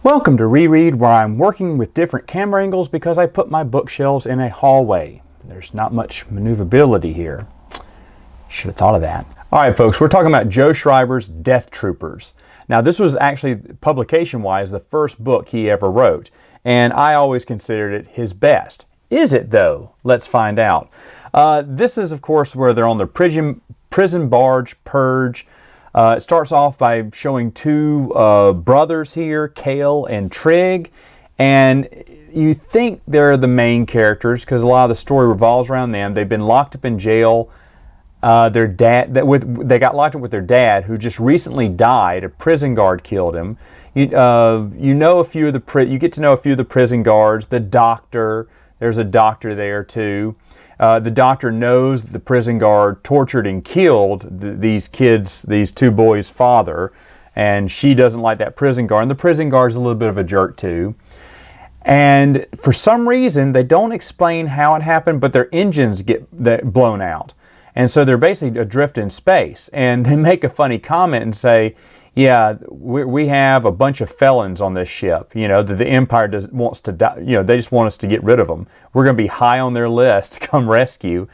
Welcome to Reread, where I'm working with different camera angles because I put my bookshelves in a hallway. There's not much maneuverability here. Should have thought of that. All right, folks, we're talking about Joe Schrieber's Death Troopers. Now, this was actually, publication-wise, the first book he ever wrote, and I always considered it his best. Is it, though? Let's find out. This is, of course, where they're on the prison barge, Purge. It starts off by showing two brothers here, Cale and Trig, and you think they're the main characters because a lot of the story revolves around them. They've been locked up in jail. Their dad, they got locked up with their dad, who just recently died. A prison guard killed him. You know a few of the you get to know a few of the prison guards. The doctor, there's a doctor there too. The doctor knows the prison guard tortured and killed these two boys' father, and she doesn't like that prison guard. And the prison guard's a little bit of a jerk too. And for some reason, they don't explain how it happened, but their engines get blown out. And so they're basically adrift in space. And they make a funny comment and say, yeah, we have a bunch of felons on this ship, you know, that the Empire wants to die, you know, they just want us to get rid of them. We're going to be high on their list to come rescue.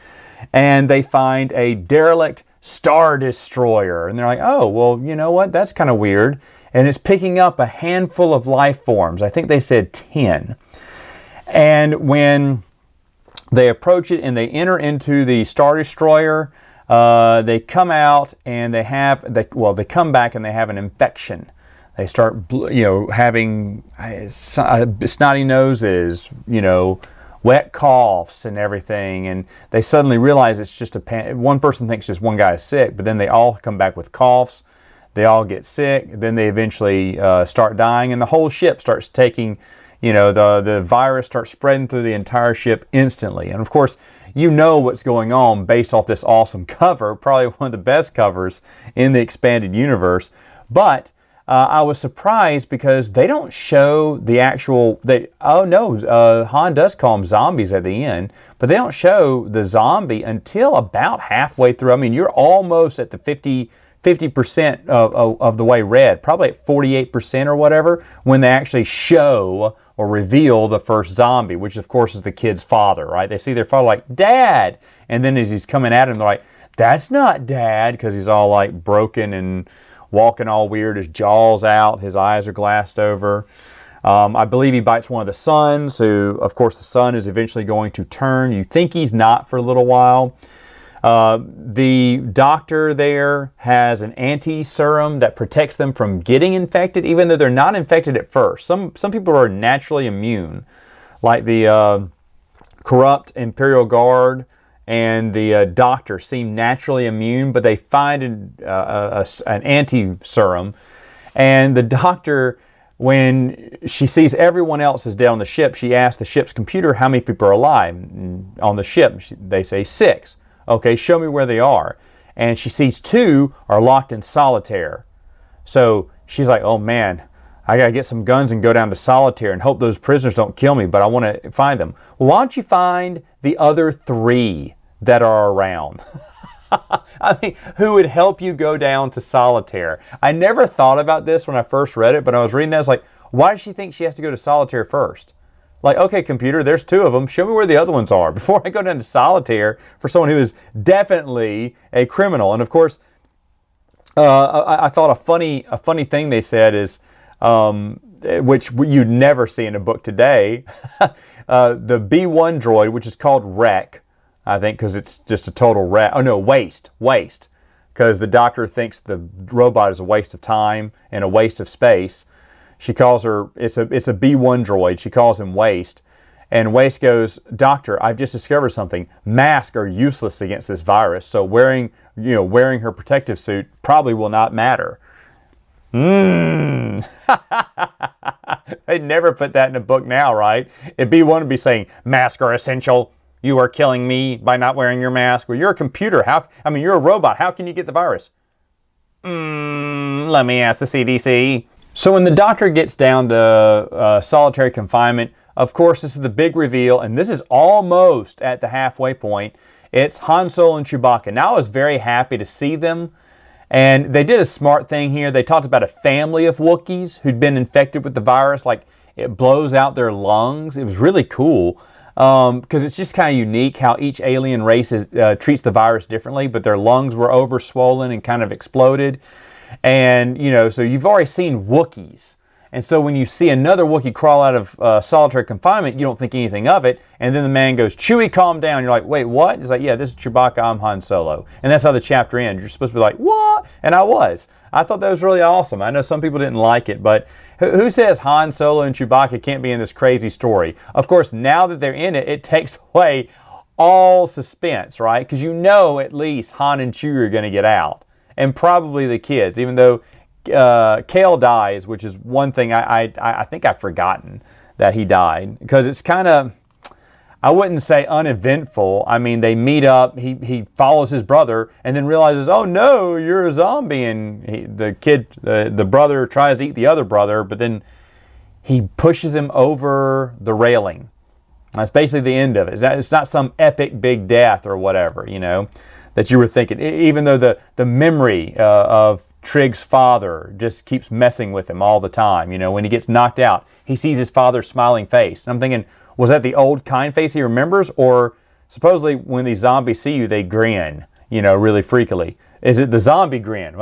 And they find a derelict Star Destroyer. And they're like, oh, well, you know what? That's kind of weird. And it's picking up a handful of life forms. I think they said 10. And when they approach it and they enter into the Star Destroyer, they come out and they come back and they have an infection. They start, having snotty noses, wet coughs and everything. And they suddenly realize it's just one person thinks just one guy is sick, but then they all come back with coughs. They all get sick. Then they eventually start dying, and the whole ship starts taking, the virus starts spreading through the entire ship instantly. And of course, you know what's going on based off this awesome cover, probably one of the best covers in the expanded universe. But I was surprised because they don't show the actual, Han does call them zombies at the end, but they don't show the zombie until about halfway through. I mean, you're almost at the 50% of the way read, probably at 48% or whatever, when they actually show or reveal the first zombie, which of course is the kid's father, right? They see their father like, Dad! And then as he's coming at him, they're like, that's not Dad, because he's all like broken and walking all weird, his jaw's out, his eyes are glassed over. I believe he bites one of the sons, who, of course, the son is eventually going to turn. You think he's not for a little while. The doctor there has an anti-serum that protects them from getting infected, even though they're not infected at first. Some people are naturally immune, like the corrupt Imperial Guard and the doctor seem naturally immune, but they find an anti-serum. And the doctor, when she sees everyone else is dead on the ship, she asks the ship's computer how many people are alive on the ship. They say 6. Okay, show me where they are. And she sees 2 are locked in solitaire. So she's like, oh man, I gotta get some guns and go down to solitaire and hope those prisoners don't kill me, but I want to find them. Well, why don't you find the other 3 that are around? I mean, who would help you go down to solitaire? I never thought about this when I first read it, but I was reading that, I was like, why does she think she has to go to solitaire first? Like, okay, computer, there's 2 of them. Show me where the other ones are before I go down to solitaire for someone who is definitely a criminal. And of course, I thought a funny thing they said is, which you'd never see in a book today, the B1 droid, which is called Wreck, I think, because it's just a total wreck. Oh no, waste, because the doctor thinks the robot is a waste of time and a waste of space. She calls her, it's a B1 droid, she calls him Waste. And Waste goes, Doctor, I've just discovered something. Masks are useless against this virus, so wearing her protective suit probably will not matter. They'd never put that in a book now, right? B1 would be saying, masks are essential. You are killing me by not wearing your mask. Well, you're a computer. You're a robot. How can you get the virus? Let me ask the CDC. So when the doctor gets down to solitary confinement, of course, this is the big reveal, and this is almost at the halfway point. It's Han Solo and Chewbacca. Now I was very happy to see them, And they did a smart thing here. They talked about a family of Wookiees who'd been infected with the virus. Like, it blows out their lungs. It was really cool because it's just kind of unique how each alien race treats the virus differently, but their lungs were overswollen and kind of exploded. And, you know, so you've already seen Wookiees. And so when you see another Wookiee crawl out of solitary confinement, you don't think anything of it. And then the man goes, Chewie, calm down. You're like, wait, what? He's like, yeah, this is Chewbacca, I'm Han Solo. And that's how the chapter ends. You're supposed to be like, what? And I was. I thought that was really awesome. I know some people didn't like it, but who says Han Solo and Chewbacca can't be in this crazy story? Of course, now that they're in it, it takes away all suspense, right? Because you know at least Han and Chewie are going to get out. And probably the kids, even though Kale dies, which is one thing I think I've forgotten that he died, because it's kind of, I wouldn't say uneventful. I mean, they meet up, he follows his brother and then realizes, oh no, you're a zombie, and the brother tries to eat the other brother, but then he pushes him over the railing. That's basically the end of it. It's not some epic big death or whatever, you know, that you were thinking, even though the memory of Trigg's father just keeps messing with him all the time. You know, when he gets knocked out, he sees his father's smiling face. And I'm thinking, was that the old kind face he remembers? Or supposedly when these zombies see you, they grin, you know, really freakily. Is it the zombie grin?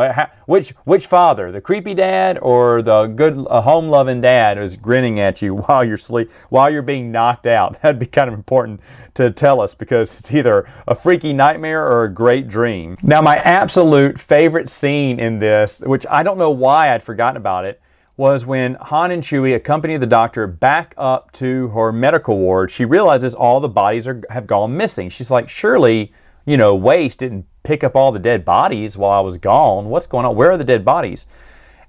Which father? The creepy dad or the good home-loving dad who's grinning at you while you're being knocked out? That'd be kind of important to tell us, because it's either a freaky nightmare or a great dream. Now, my absolute favorite scene in this, which I don't know why I'd forgotten about it, was when Han and Chewie accompany the doctor back up to her medical ward. She realizes all the bodies have gone missing. She's like, surely, you know, Waste didn't pick up all the dead bodies while I was gone. What's going on? Where are the dead bodies?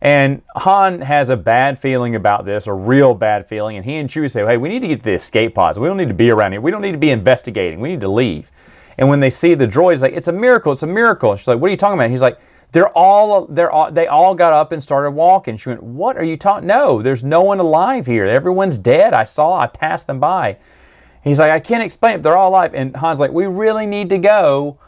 And Han has a bad feeling about this, a real bad feeling. And he and Chewie say, hey, we need to get to the escape pods. We don't need to be around here. We don't need to be investigating. We need to leave. And when they see the droid, he's like, it's a miracle. It's a miracle. And she's like, what are you talking about? And he's like, they all got up and started walking. She went, what are you talking? No, there's no one alive here. Everyone's dead. I passed them by. He's like, I can't explain it. They're all alive. And Han's like, we really need to go.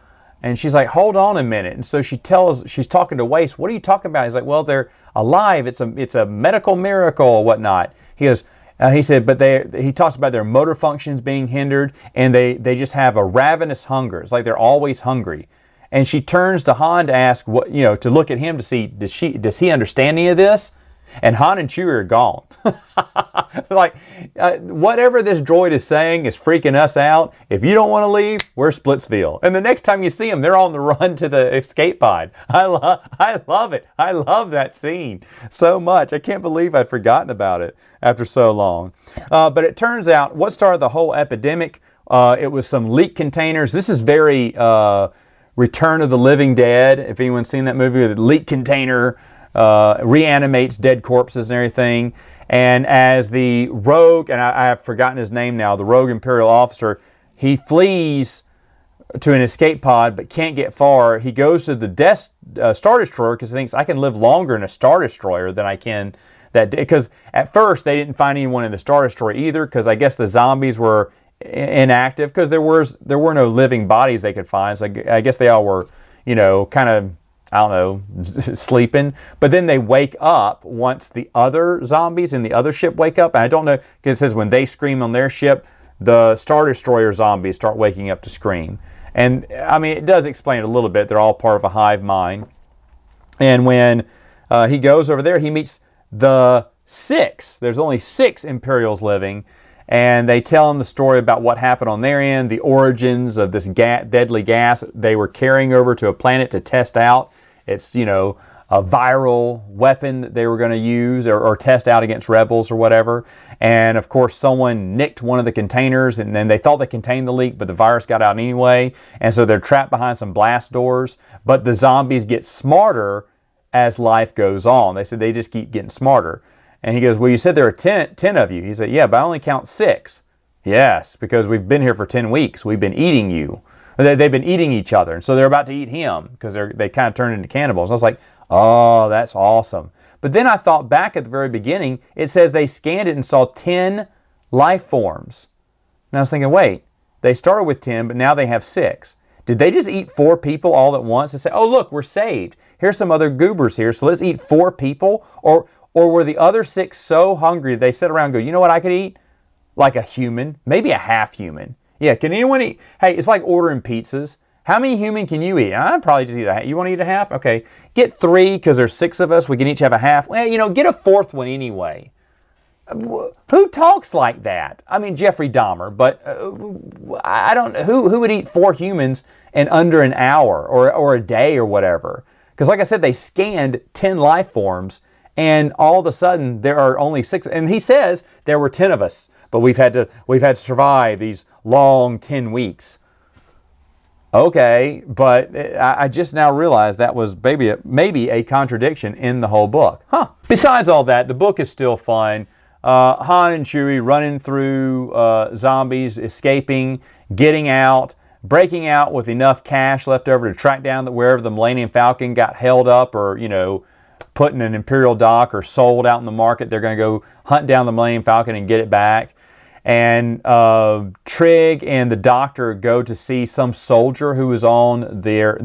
And she's like, hold on a minute. And so she's talking to Waste. What are you talking about? He's like, well, they're alive. It's a medical miracle or whatnot. He goes, he said, but he talks about their motor functions being hindered, and they just have a ravenous hunger. It's like they're always hungry. And she turns to Han to ask, what, you know, to look at him to see, does he understand any of this? And Han and Chewie are gone. Like, whatever this droid is saying is freaking us out. If you don't want to leave, we're Splitsville. And the next time you see them, they're on the run to the escape pod. I love it. I love that scene so much. I can't believe I'd forgotten about it after so long. But it turns out what started the whole epidemic, it was some leak containers. This is very Return of the Living Dead. If anyone's seen that movie, the leak container reanimates dead corpses and everything. And as the rogue, and I have forgotten his name now, the rogue Imperial officer, he flees to an escape pod but can't get far. He goes to the Star Destroyer because he thinks, I can live longer in a Star Destroyer than I can that day. Because at first they didn't find anyone in the Star Destroyer either, because I guess the zombies were inactive because there were no living bodies they could find. So I guess they all were, you know, kind of, I don't know, sleeping. But then they wake up once the other zombies in the other ship wake up. And I don't know, because it says when they scream on their ship, the Star Destroyer zombies start waking up to scream. And I mean, it does explain it a little bit. They're all part of a hive mind. And when he goes over there, he meets the 6. There's only 6 Imperials living. And they tell him the story about what happened on their end, the origins of this deadly gas they were carrying over to a planet to test out. It's, you know, a viral weapon that they were going to use or test out against rebels or whatever. And of course, someone nicked one of the containers, and then they thought they contained the leak, but the virus got out anyway. And so they're trapped behind some blast doors. But the zombies get smarter as life goes on. They said they just keep getting smarter. And he goes, well, you said there are 10 of you. He said, yeah, but I only count 6. Yes, because we've been here for 10 weeks. We've been eating you. They've been eating each other. And so they're about to eat him because they kind of turned into cannibals. I was like, oh, that's awesome. But then I thought back at the very beginning, it says they scanned it and saw 10 life forms. And I was thinking, wait, they started with 10, but now they have 6. Did they just eat 4 people all at once and say, oh, look, we're saved. Here's some other goobers here, so let's eat 4 people? Or were the other 6 so hungry they sit around and go, you know what I could eat? Like a human, maybe a half human. Yeah, can anyone eat? Hey, it's like ordering pizzas. How many human can you eat? I'd probably just eat a half. You want to eat a half? Okay. Get 3 because there's 6 of us. We can each have a half. Well, you know, get a 4th one anyway. Who talks like that? I mean, Jeffrey Dahmer, but I don't. Who would eat 4 humans in under an hour or a day or whatever? Because like I said, they scanned 10 life forms, and all of a sudden there are only 6. And he says there were 10 of us, but we've had to survive these long 10 weeks. Okay, but I just now realized that was maybe a contradiction in the whole book. Huh. Besides all that, the book is still fun. Han and Chewie running through zombies, escaping, getting out, breaking out with enough cash left over to track down wherever the Millennium Falcon got held up or, you know, put in an Imperial dock or sold out in the market. They're going to go hunt down the Millennium Falcon and get it back. And Trig and the doctor go to see some soldier who is on their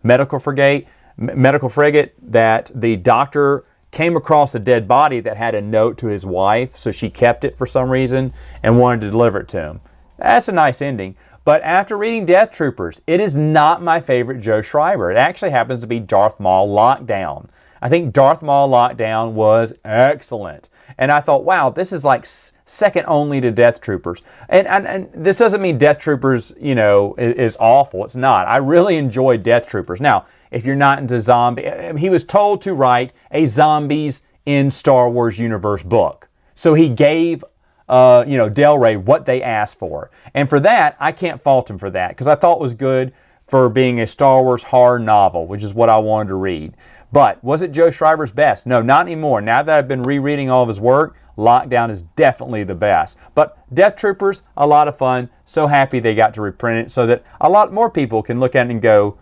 medical frigate that the doctor came across a dead body that had a note to his wife, so she kept it for some reason and wanted to deliver it to him. That's a nice ending. But after reading Death Troopers, it is not my favorite Joe Schrieber. It actually happens to be Darth Maul Lockdown. I think Darth Maul Lockdown was excellent. And I thought, wow, this is like second only to Death Troopers. And this doesn't mean Death Troopers, you know, is awful. It's not. I really enjoyed Death Troopers. Now, if you're not into zombie, he was told to write a Zombies in Star Wars Universe book. So he gave, Del Rey what they asked for. And for that, I can't fault him for that, because I thought it was good for being a Star Wars horror novel, which is what I wanted to read. But was it Joe Schreiber's best? No, not anymore. Now that I've been rereading all of his work, Lockdown is definitely the best. But Death Troopers, a lot of fun. So happy they got to reprint it so that a lot more people can look at it and go,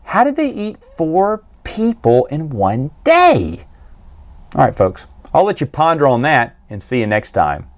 how did they eat 4 people in one day? All right, folks. I'll let you ponder on that and see you next time.